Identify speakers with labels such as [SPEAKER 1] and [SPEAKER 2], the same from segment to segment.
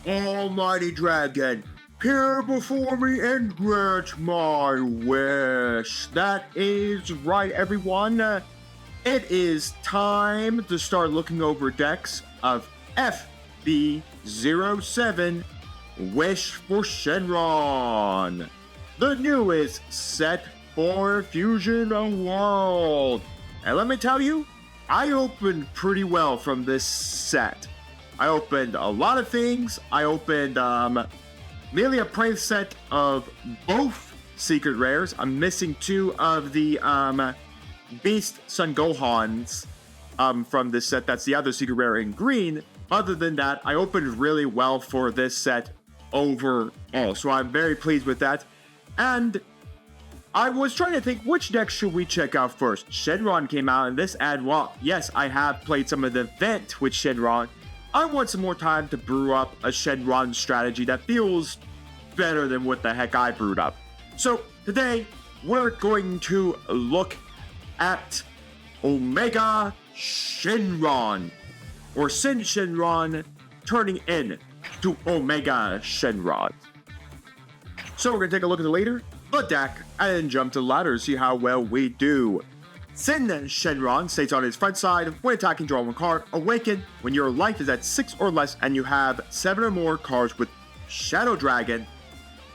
[SPEAKER 1] Almighty Dragon, appear before me and grant my wish. That is right, everyone. It is time to start looking over decks of FB07 Wish for Shenron, the newest set for Fusion World. And let me tell you, I opened pretty well from this set. I opened a lot of things. I opened nearly a price set of both secret rares. I'm missing two of the Beast Son Gohans from this set. That's the other secret rare in green. Other than that, I opened really well for this set overall. So I'm very pleased with that. And I was trying to think, which deck should we check out first? Shenron came out in this ad. Well, yes, I have played some of the event with Shenron. I want some more time to brew up a Shenron strategy that feels better than what the heck I brewed up. So today, we're going to look at Omega Shenron, or Sin Shenron turning in to Omega Shenron. So we're going to take a look at the leader, the deck, and then jump to the ladder to see how well we do. Sin Shenron states on his front side, when attacking, draw one card. Awaken when your life is at 6 or less and you have 7 or more cards with Shadow Dragon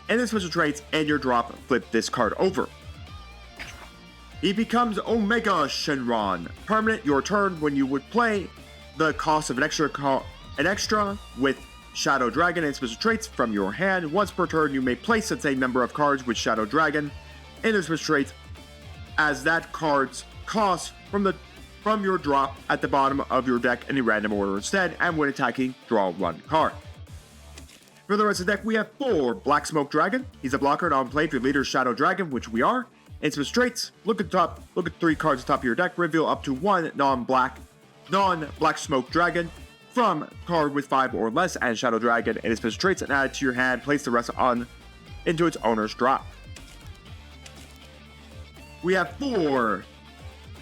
[SPEAKER 1] and the special traits, and your drop, flip this card over. He becomes Omega Shenron. Permanent, your turn, when you would play the cost of an extra with Shadow Dragon and special traits from your hand. Once per turn, you may place the same number of cards with Shadow Dragon and the special traits as that card's cost from your drop at the bottom of your deck in a random order instead, and when attacking, draw one card. For the rest of the deck, we have 4 Black Smoke Dragon. He's a blocker and on play if your leader is Shadow Dragon, which we are. And some traits, look at 3 cards at the top of your deck, reveal up to 1 non-black Smoke Dragon from card with 5 or less and Shadow Dragon and its special traits, and add it to your hand, place the rest into its owner's drop. We have 4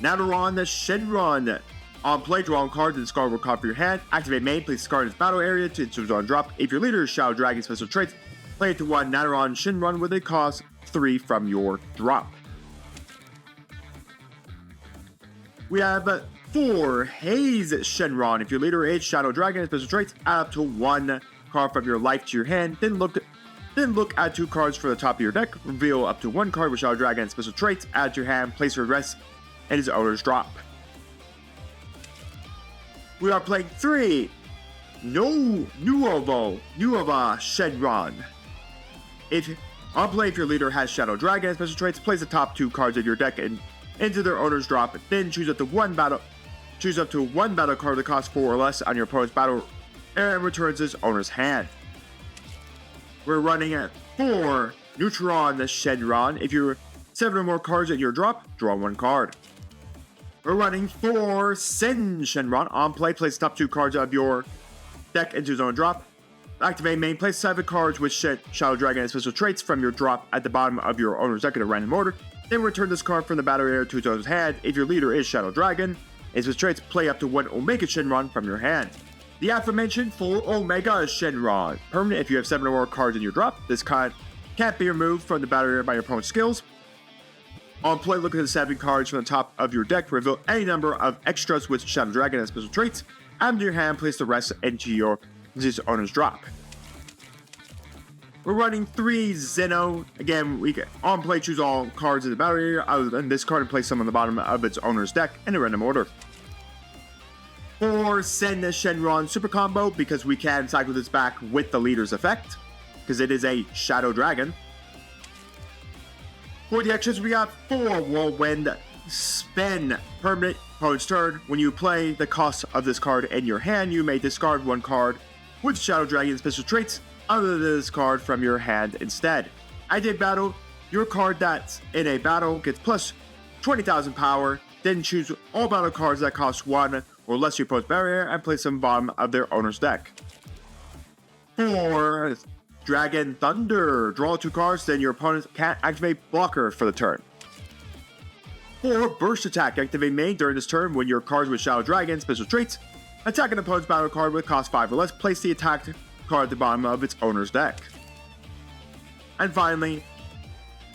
[SPEAKER 1] Nadoran Shenron. On play, draw a card, discard one card for your hand. Activate main, place the card in its battle area to its own drop. If your leader is Shadow Dragon special traits, play it to 1 Nadoran Shenron with a cost 3 from your drop. We have 4 𝐒𝐍𝐍𝐄𝐶 Shenron. If your leader is Shadow Dragon and special traits, add up to 1 card from your life to your hand. Then look at 2 cards for the top of your deck. Reveal up to 1 card with Shadow Dragon and special traits. Add to your hand. Place the rest in its owner's drop. We are playing 3 Nuova Shenron. If your leader has Shadow Dragon and special traits, place the top 2 cards of your deck into their owner's drop. Then choose up to 1 battle card that costs 4 or less on your opponent's battle and returns its owner's hand. We're running at 4 Neutron Shenron. If you're 7 or more cards in your drop, draw 1 card. We're running 4 Sin Shenron. On play, place the top 2 cards of your deck into its own drop. Activate main, place 7 cards with Shadow Dragon and special traits from your drop at the bottom of your owner's deck in a random order. Then return this card from the battle area to its owner's hand. If your leader is Shadow Dragon and special traits, play up to 1 Omega Shenron from your hand. The aforementioned 4 Omega Shenron. Permanent, if you have 7 or more cards in your drop, this card can't be removed from the battle area by your opponent's skills. On play, look at the 7 cards from the top of your deck, reveal any number of extras with Shadow Dragon and special traits. Add to your hand, place the rest into its owner's drop. We're running 3 Zeno. Again, we can on play choose all cards in the battle area other than this card and place them on the bottom of its owner's deck in a random order. 4 Sin Shenron Super Combo, because we can cycle this back with the leader's effect, because it is a Shadow Dragon. For the extras, we got 4 Whirlwind Spin. Permanent, opponent's turn. When you play the cost of this card in your hand, you may discard 1 card with Shadow Dragon special traits other than this card from your hand instead. Activate battle. Your card that's in a battle gets plus 20,000 power. Then choose all battle cards that cost 1 or less your opponent's barrier and place them bottom of their owner's deck. 4 Dragon Thunder. Draw 2 cards, then your opponent can't activate blocker for the turn. 4 Burst Attack. Activate main during this turn when your cards with Shadow Dragon special traits attack an opponent's battle card with cost 5 or less. Place the attack card at the bottom of its owner's deck. And finally,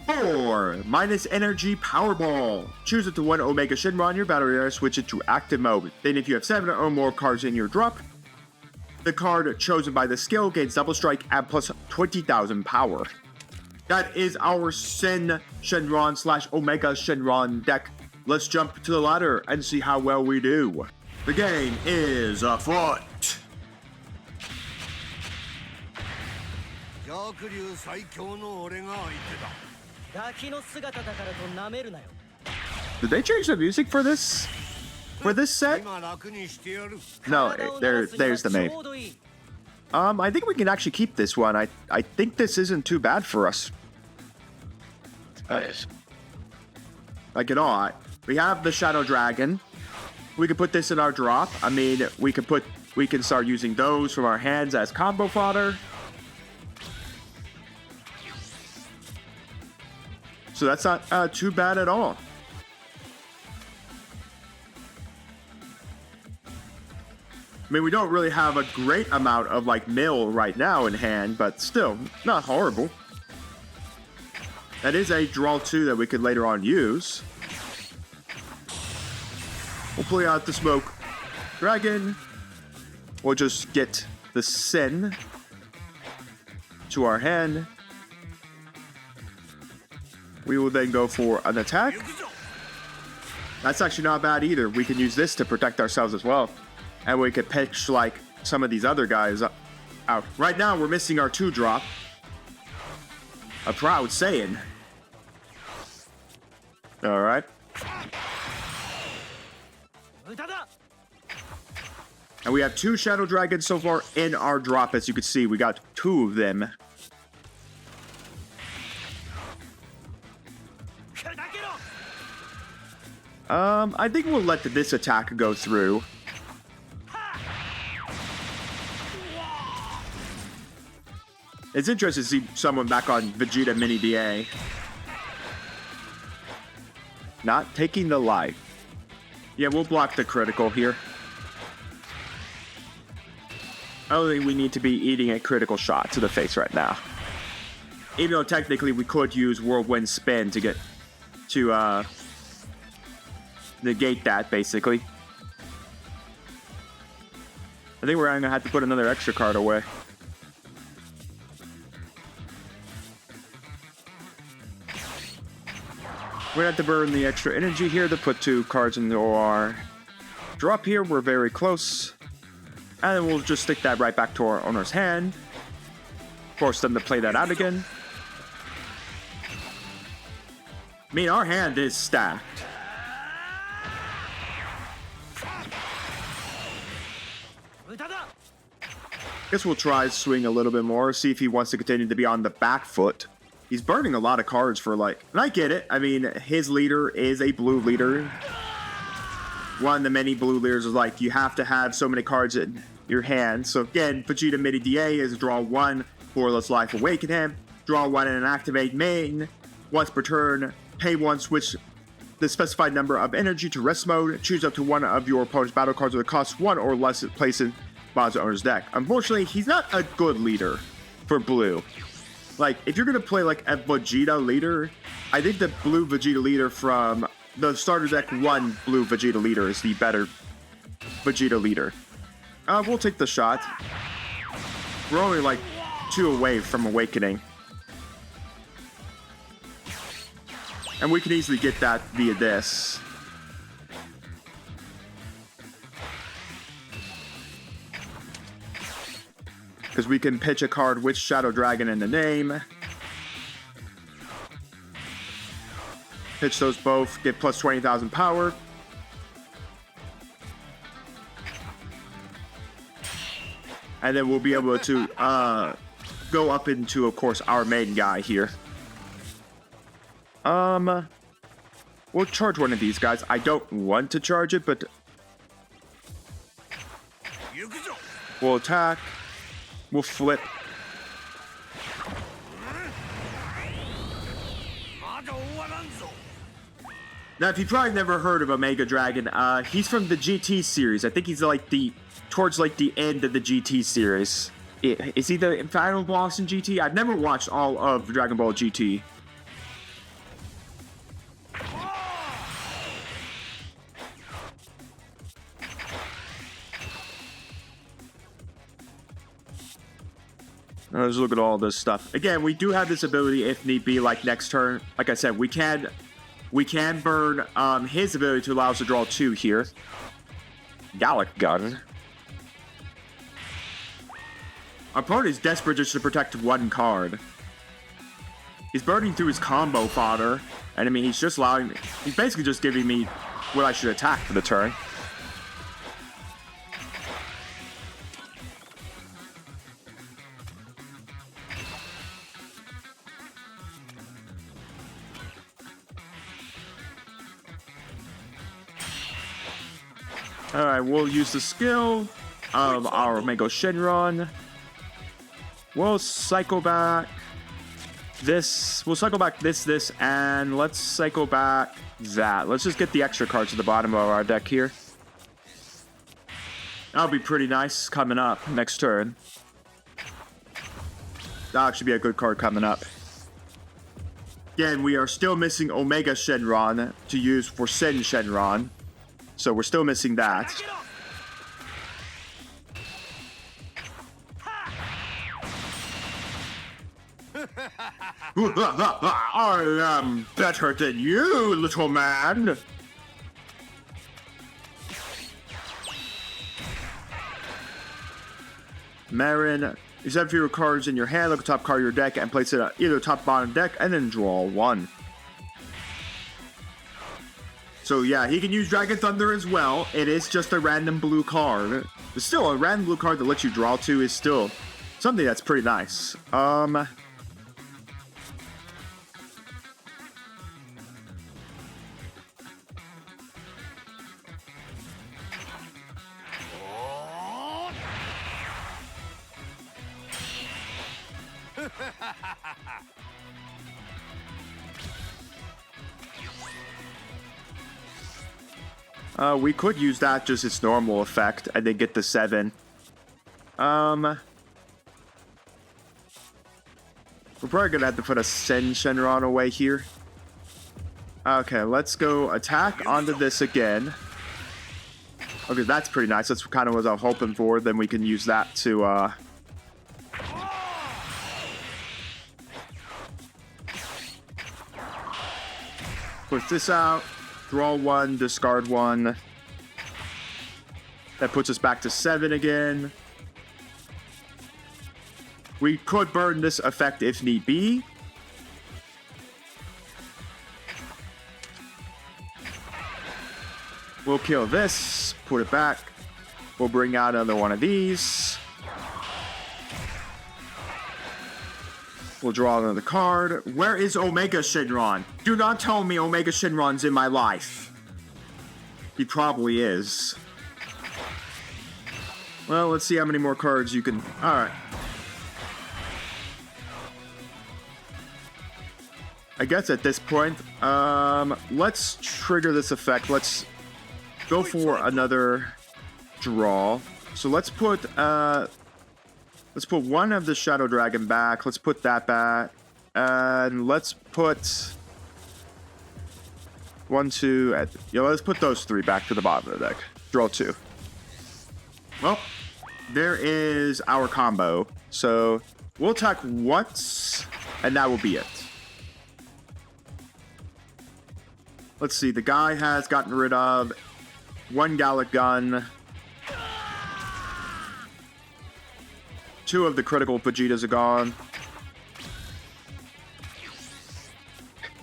[SPEAKER 1] 4. Minus Energy Powerball. Choose it to 1 Omega Shenron in your battle area, switch it to active mode. Then if you have 7 or more cards in your drop, the card chosen by the skill gains double strike and plus 20,000 power. That is our Shenron / Omega Shenron deck. Let's jump to the ladder and see how well we do. The game is afoot. Did they change the music for this? For this set? No, there's the main. I think we can actually keep this one. I think this isn't too bad for us. Like at all. We have the Shadow Dragon. We could put this in our drop. I mean, we can start using those from our hands as combo fodder. So that's not too bad at all. I mean, we don't really have a great amount of like mill right now in hand, but still not horrible. That is a draw 2 that we could later on use. We'll play out the Smoke Dragon. We'll just get the Sin to our hand. We will then go for an attack. That's actually not bad either. We can use this to protect ourselves as well. And we could pitch like some of these other guys out. Right now, we're missing our 2-drop. A proud saying. Alright. And we have 2 Shadow Dragons so far in our drop. As you can see, we got 2 of them. I think we'll let this attack go through. It's interesting to see someone back on Vegeta Mini DA. Not taking the life. Yeah, we'll block the critical here. I don't think we need to be eating a critical shot to the face right now. Even though technically we could use Whirlwind Spin to get to negate that, basically. I think we're going to have to put another extra card away. We're going to have to burn the extra energy here to put 2 cards into our drop here. We're very close. And then we'll just stick that right back to our owner's hand. Force them to play that out again. I mean, our hand is stacked. Guess we'll try swing a little bit more, see if he wants to continue to be on the back foot. He's burning a lot of cards for like, and I get it. I mean, his leader is a blue leader. One of the many blue leaders is like, you have to have so many cards in your hand. So again, Vegeta Mini DA is draw 1 for Let's Life Awaken him. Draw 1 and activate main. Once per turn, pay 1, switch the specified number of energy to rest mode. Choose up to 1 of your opponent's battle cards with a cost 1 or less placed in Bowser's owner's deck. Unfortunately, he's not a good leader for blue. Like, if you're going to play like a Vegeta leader, I think the blue Vegeta leader from the starter deck 1 blue Vegeta leader is the better Vegeta leader. We'll take the shot. We're only like 2 away from awakening. And we can easily get that via this. Because we can pitch a card with Shadow Dragon in the name. Pitch those both, get plus 20,000 power. And then we'll be able to go up into, of course, our main guy here. We'll charge one of these guys. I don't want to charge it, but we'll attack. We'll flip. Now, if you've probably never heard of Omega Dragon, he's from the GT series. I think he's like towards like the end of the GT series. Is he the final boss in GT? I've never watched all of Dragon Ball GT. Let's look at all this stuff. Again, we do have this ability if need be, like next turn. Like I said, we can burn his ability to allow us to draw 2 here. Gallic Gun. Our opponent is desperate just to protect 1 card. He's burning through his combo fodder. And I mean, he's just allowing me. He's basically just giving me what I should attack for the turn. Alright, we'll use the skill of our Omega Shenron. We'll cycle back this. We'll cycle back this, and let's cycle back that. Let's just get the extra cards at the bottom of our deck here. That'll be pretty nice coming up next turn. That'll actually be a good card coming up. Again, we are still missing Omega Shenron to use for Shenron. So we're still missing that. I am better than you, little man. Marin, you set your cards in your hand, look at the top card of your deck, and place it at either top or bottom deck, and then draw 1. So yeah, he can use Dragon Thunder as well. It is just a random blue card. But still, a random blue card that lets you draw 2 is still something that's pretty nice. We could use that, just its normal effect, and then get the 7. We're probably gonna have to put a Shenron away here. Okay, let's go attack onto this again. Okay, that's pretty nice. That's kind of what I was hoping for. Then we can use that to, push this out. Draw 1, discard 1. That puts us back to 7 again. We could burn this effect if need be. We'll kill this, put it back. We'll bring out another one of these. We'll draw another card. Where is Omega Shenron? Do not tell me Omega Shenron's in my life. He probably is. Well, let's see how many more cards you can... Alright. I guess at this point, let's trigger this effect. Let's go for another draw. So let's put one of the Shadow Dragon back. Let's put that back. And let's put 1, 2, let's put those 3 back to the bottom of the deck. Draw 2. Well, there is our combo. So we'll attack once, and that will be it. Let's see, the guy has gotten rid of 1 Gallic Gun. 2 of the critical Vegetas are gone.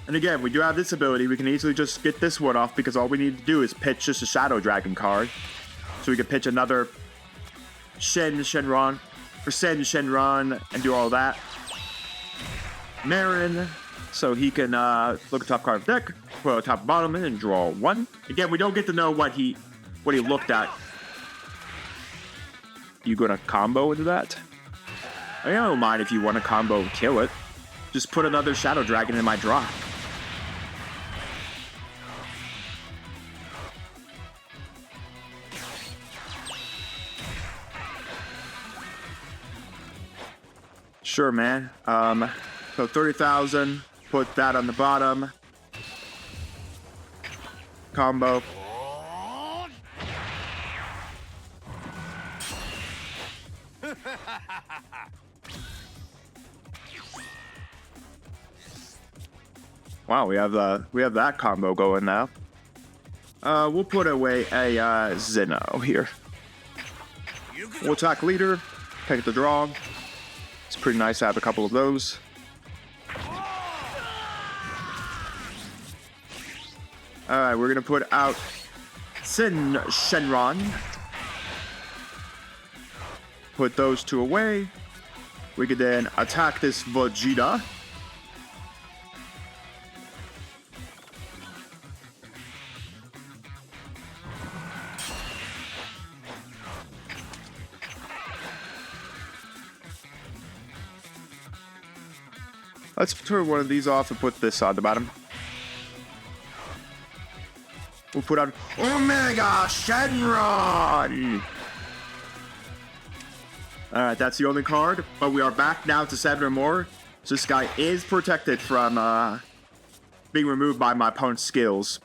[SPEAKER 1] And again, we do have this ability. We can easily just get this one off because all we need to do is pitch just a Shadow Dragon card. So we can pitch another Shenron, or Shenron, and do all that. Marin, so he can look at top card of the deck, put top and bottom, and then draw 1. Again, we don't get to know what he looked at. You gonna combo into that? I don't mind if you want to combo and kill it. Just put another Shadow Dragon in my drop. Sure, man. So 30,000. Put that on the bottom. Combo. Wow, we have that combo going now. We'll put away a Zeno here. We'll attack leader, take the draw. It's pretty nice to have a couple of those. Alright, we're gonna put out For Shenron. Put those two away. We could then attack this Vegeta. Let's turn one of these off and put this on the bottom. We'll put on Omega Shenron! Alright, that's the only card, but we are back now to 7 or more. So this guy is protected from being removed by my opponent's skills.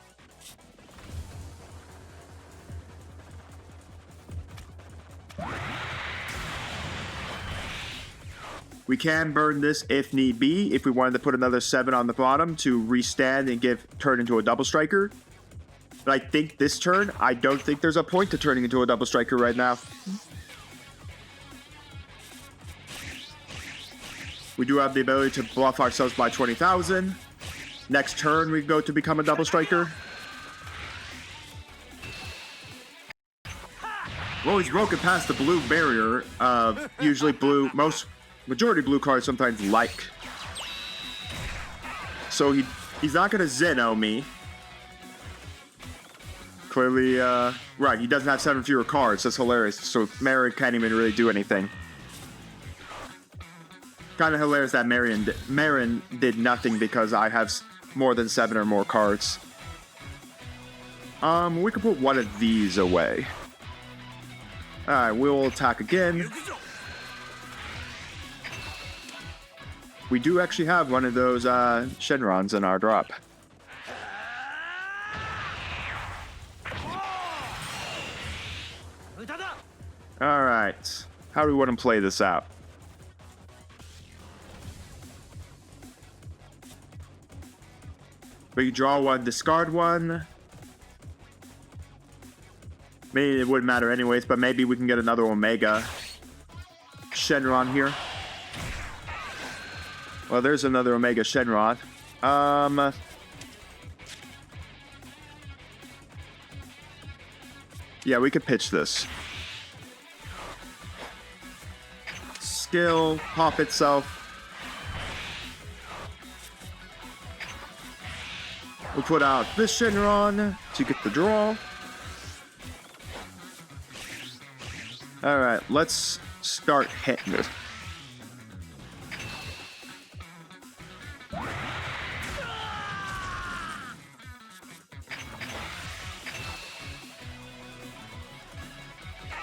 [SPEAKER 1] We can burn this if need be, if we wanted to put another 7 on the bottom to restand and turn into a double striker. But I think this turn, I don't think there's a point to turning into a double striker right now. We do have the ability to buff ourselves by 20,000. Next turn, we go to become a double striker. Well, he's broken past the blue barrier. Usually blue, majority blue cards sometimes like. So he's not gonna Zeno me. Clearly, right, he doesn't have 7 fewer cards. That's hilarious. So Marin can't even really do anything. Kind of hilarious that Marin did nothing because I have more than 7 or more cards. We could put one of these away. Alright, we'll attack again. We do actually have one of those Shenrons in our drop. Alright, how do we want to play this out? We draw one, discard one. Maybe it wouldn't matter anyways, but maybe we can get another Omega Shenron here. Well, there's another Omega Shenron. Yeah, we could pitch this. Skill, pop itself. We'll put out this Shenron to get the draw. Alright, let's start hitting it.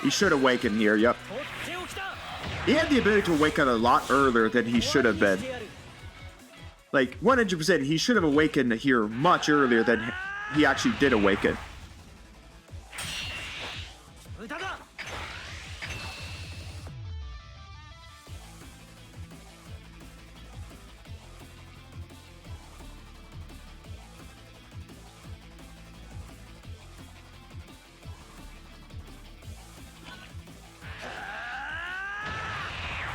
[SPEAKER 1] He should awaken here, yep. He had the ability to awaken a lot earlier than he should have been. Like, 100%, he should have awakened here much earlier than he actually did awaken.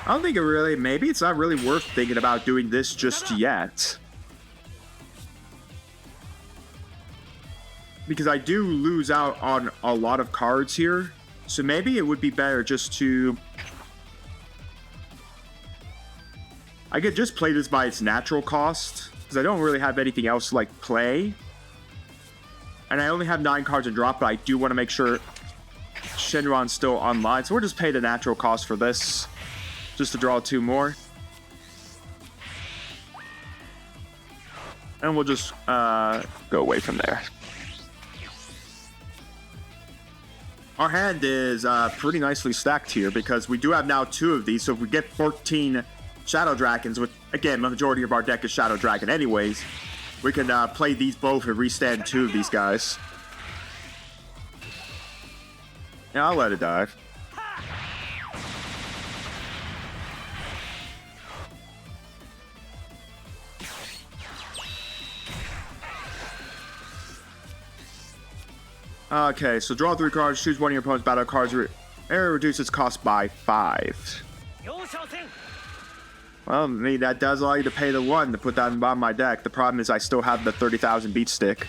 [SPEAKER 1] I don't think maybe it's not really worth thinking about doing this just yet. Because I do lose out on a lot of cards here. So maybe it would be better just to... I could just play this by its natural cost. Because I don't really have anything else to like play. And I only have 9 cards in drop, but I do want to make sure Shenron's still online. So we'll just pay the natural cost for this. Just to draw 2 more. And we'll just go away from there. Our hand is pretty nicely stacked here because we do have now 2 of these. So if we get 14 Shadow Dragons, which, again, the majority of our deck is Shadow Dragon anyways. We can play these both and restand 2 of these guys. Yeah, I'll let it dive. Okay, so draw 3 cards, choose one of your opponent's battle cards, reduce its cost by 5. Well, I mean, that does allow you to pay the 1 to put that in the bottom of my deck. The problem is I still have the 30,000 beat stick.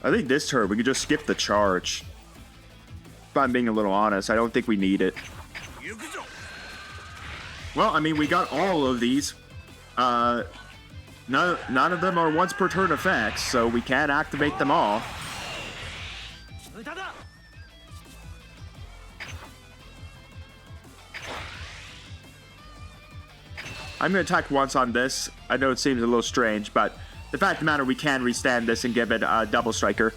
[SPEAKER 1] I think this turn we could just skip the charge. If I'm being a little honest, I don't think we need it. Well, I mean, we got all of these. None of them are once per turn effects, so we can activate them all. I'm going to attack once on this. I know it seems a little strange, but the fact of the matter, we can restand this and give it a double striker.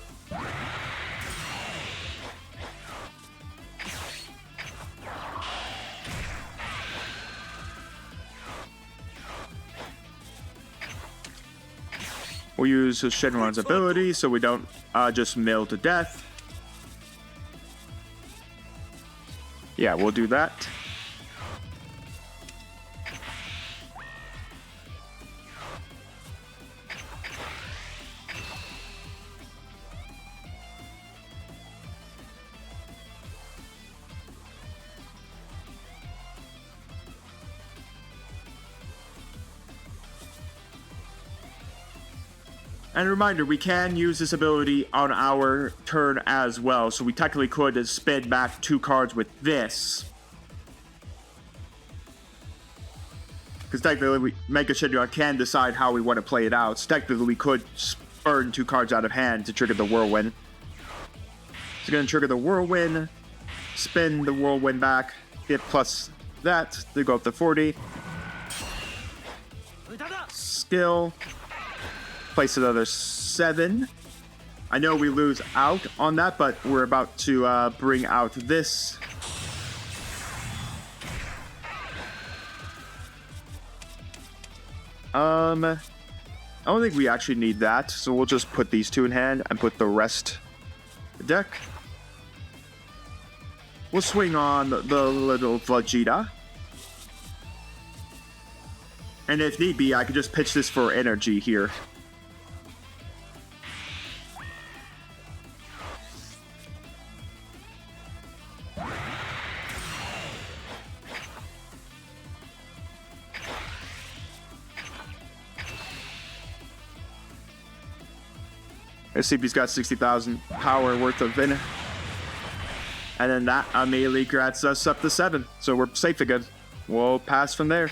[SPEAKER 1] We'll use Shenron's ability so we don't just mill to death. Yeah, we'll do that. And a reminder, we can use this ability on our turn as well, so we technically could spin back 2 cards with this. Because technically, Omega Shenron can decide how we want to play it out. So technically, we could burn 2 cards out of hand to trigger the Whirlwind. So going to trigger the Whirlwind, spin the Whirlwind back, get plus that to go up to 40. Skill. Place another 7. I know we lose out on that, but we're about to bring out this. I don't think we actually need that, so we'll just put these 2 in hand and put the rest in the deck. We'll swing on the little Vegeta. And if need be, I could just pitch this for energy here. Let's see if he's got 60,000 power worth of in. And then that immediately grants us up to 7. So we're safe again. We'll pass from there.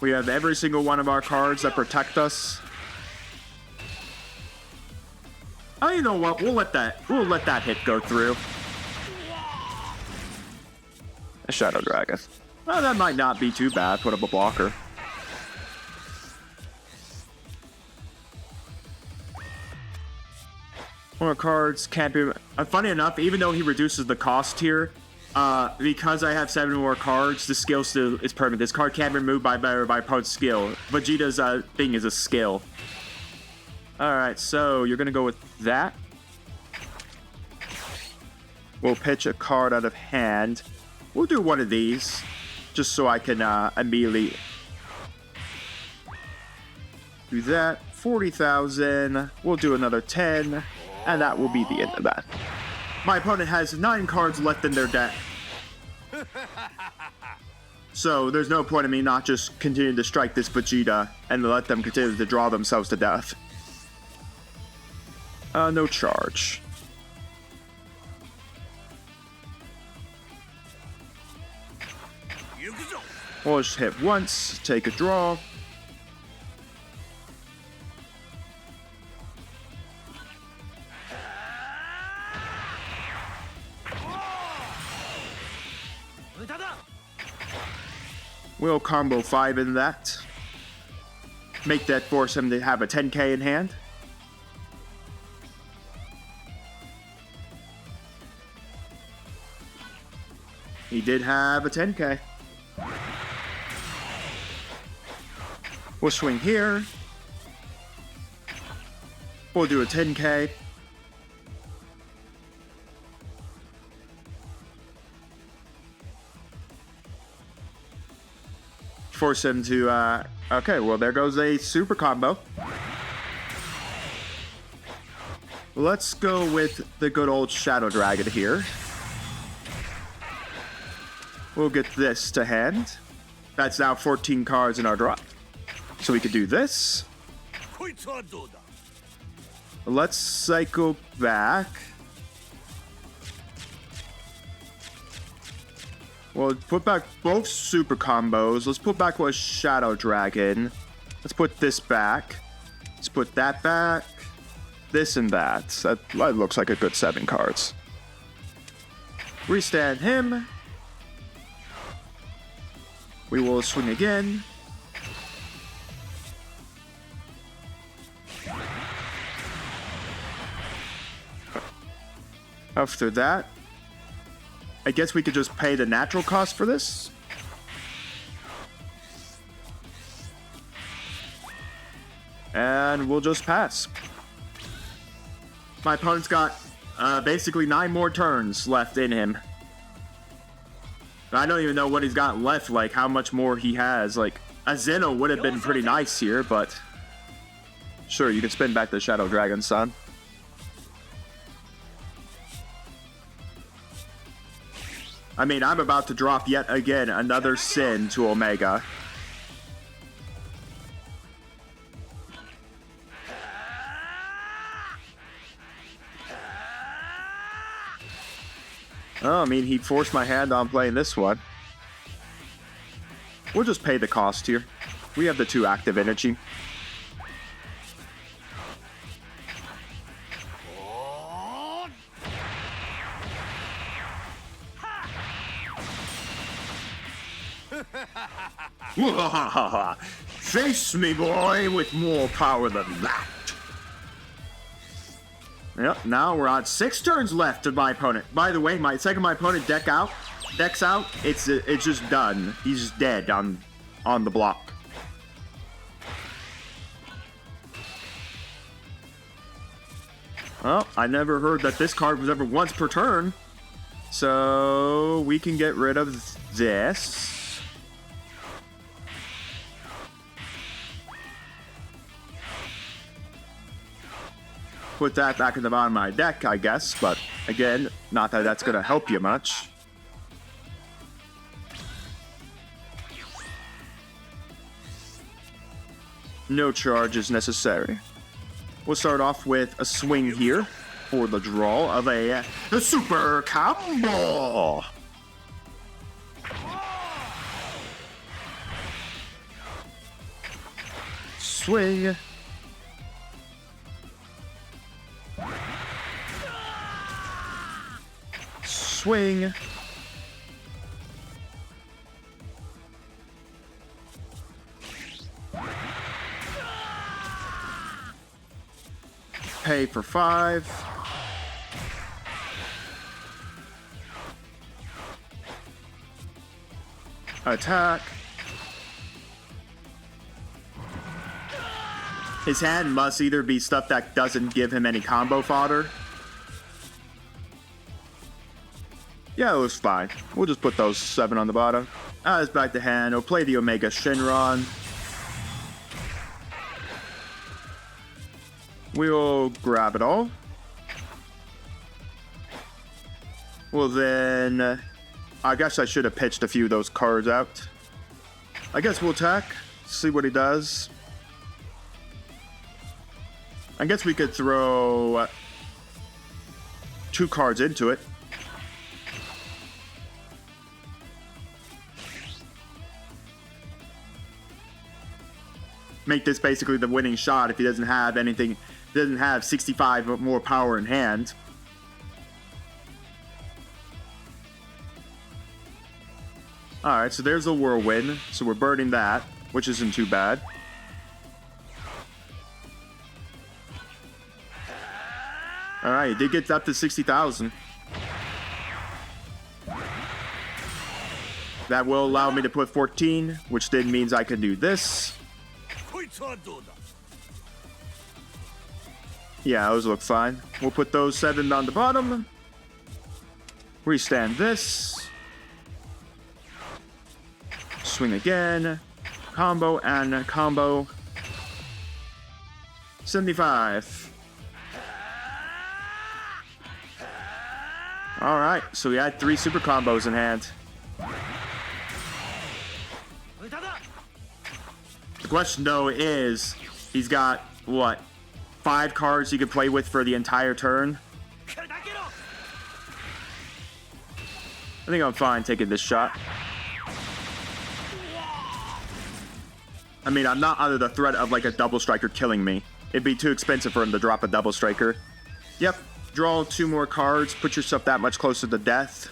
[SPEAKER 1] We have every single one of our cards that protect us. Oh, you know what? We'll let that hit go through. A Shadow Dragon. Well, that might not be too bad. Put up a blocker. More cards can't be... funny enough, even though he reduces the cost here, because I have 7 more cards, the skill still is permanent. This card can't be removed by opponent's skill. Vegeta's thing is a skill. Alright, so you're going to go with that. We'll pitch a card out of hand. We'll do one of these, just so I can immediately do that. 40,000. We'll do another 10, and that will be the end of that. My opponent has 9 cards left in their deck. So there's no point in me not just continuing to strike this Vegeta and let them continue to draw themselves to death. No charge. We'll just hit once, take a draw. We'll combo 5 in that. Make that force him to have a 10k in hand. He did have a 10k. We'll swing here. We'll do a 10k. Force him to, okay, well, there goes a super combo. Let's go with the good old Shadow Dragon here. We'll get this to hand. That's now 14 cards in our drop. So we could do this. Let's cycle back. We'll put back both super combos. Let's put back one Shadow Dragon. Let's put this back. Let's put that back. This and that. That looks like a good 7 cards. Restand him. We will swing again. After that, I guess we could just pay the natural cost for this. And we'll just pass. My opponent's got basically 9 more turns left in him. I don't even know what he's got left, like how much more he has. Like, a Zeno would have been pretty nice here, but sure, you can spin back the Shadow Dragon, son. I mean, I'm about to drop yet again another sin to Omega. Oh, I mean, he forced my hand on playing this one. We'll just pay the cost here. We have the 2 active energy. Face me, boy, with more power than that. Yep, now we're on 6 turns left of my opponent. By the way, my opponent decks out, it's just done. He's just dead on the block. Well, I never heard that this card was ever once per turn. So we can get rid of this. Put that back in the bottom of my deck, I guess, but again, not that that's going to help you much. No charge is necessary. We'll start off with a swing here for the draw of a super combo. Swing. Swing. Pay for 5. Attack. His hand must either be stuff that doesn't give him any combo fodder. Yeah, it looks fine. We'll just put those 7 on the bottom. It's back to hand. We'll play the Omega Shenron. We'll grab it all. Well then, I guess I should have pitched a few of those cards out. I guess we'll attack, see what he does. I guess we could throw 2 cards into it. Make this basically the winning shot if he doesn't have anything, doesn't have 65 more power in hand. Alright, so there's the whirlwind. So we're burning that, which isn't too bad. Alright, it did get up to 60,000. That will allow me to put 14, which then means I can do this. Yeah, those look fine. We'll put those 7 on the bottom. Restand this. Swing again. Combo and combo. 75. Alright, so we had 3 super combos in hand. The question, though, is he's got, what, 5 cards he could play with for the entire turn? I think I'm fine taking this shot. I mean, I'm not under the threat of, like, a double striker killing me. It'd be too expensive for him to drop a double striker. Yep, draw 2 more cards, put yourself that much closer to death.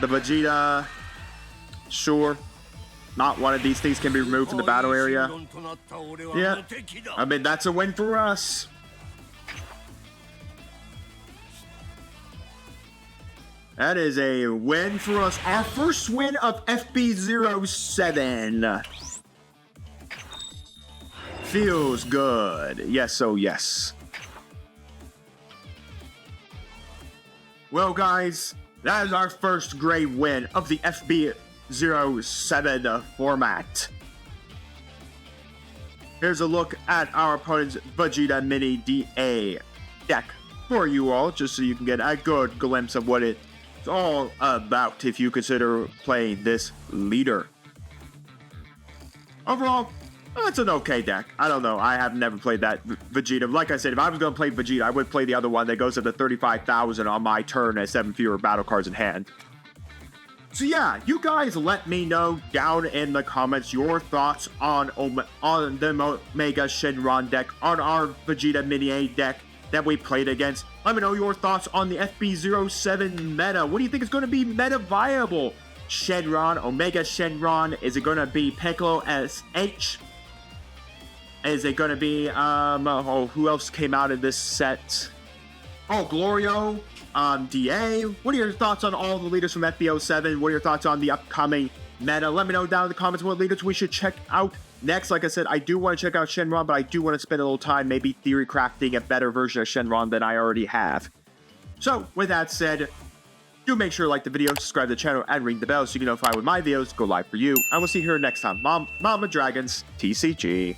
[SPEAKER 1] The Vegeta, sure. Not one of these things can be removed from the battle area. Yeah, I mean, that's a win for us. That is a win for us. Our first win of FB07. Feels good. Yes, oh yes. Well, guys, that is our first great win of the FB07 format. Here's a look at our opponent's Vegeta Mini DA deck for you all, just so you can get a good glimpse of what it's all about if you consider playing this leader. Overall, it's an okay deck. I don't know. I have never played that Vegeta. Like I said, if I was going to play Vegeta, I would play the other one that goes up to 35,000 on my turn as 7 fewer battle cards in hand. So yeah, you guys let me know down in the comments your thoughts on the Omega Shenron deck, on our Vegeta Mini A deck that we played against. Let me know your thoughts on the FB07 meta. What do you think is going to be meta viable? Shenron, Omega Shenron? Is it going to be Piccolo SH? Is it going to be, who else came out in this set? Oh, Glorio, DA. What are your thoughts on all the leaders from FB07? What are your thoughts on the upcoming meta? Let me know down in the comments what leaders we should check out next. Like I said, I do want to check out Shenron, but I do want to spend a little time maybe theory crafting a better version of Shenron than I already have. So, with that said, do make sure to like the video, subscribe to the channel, and ring the bell so you can notify when my videos go live for you. And we'll see you here next time. Mama Dragons, TCG.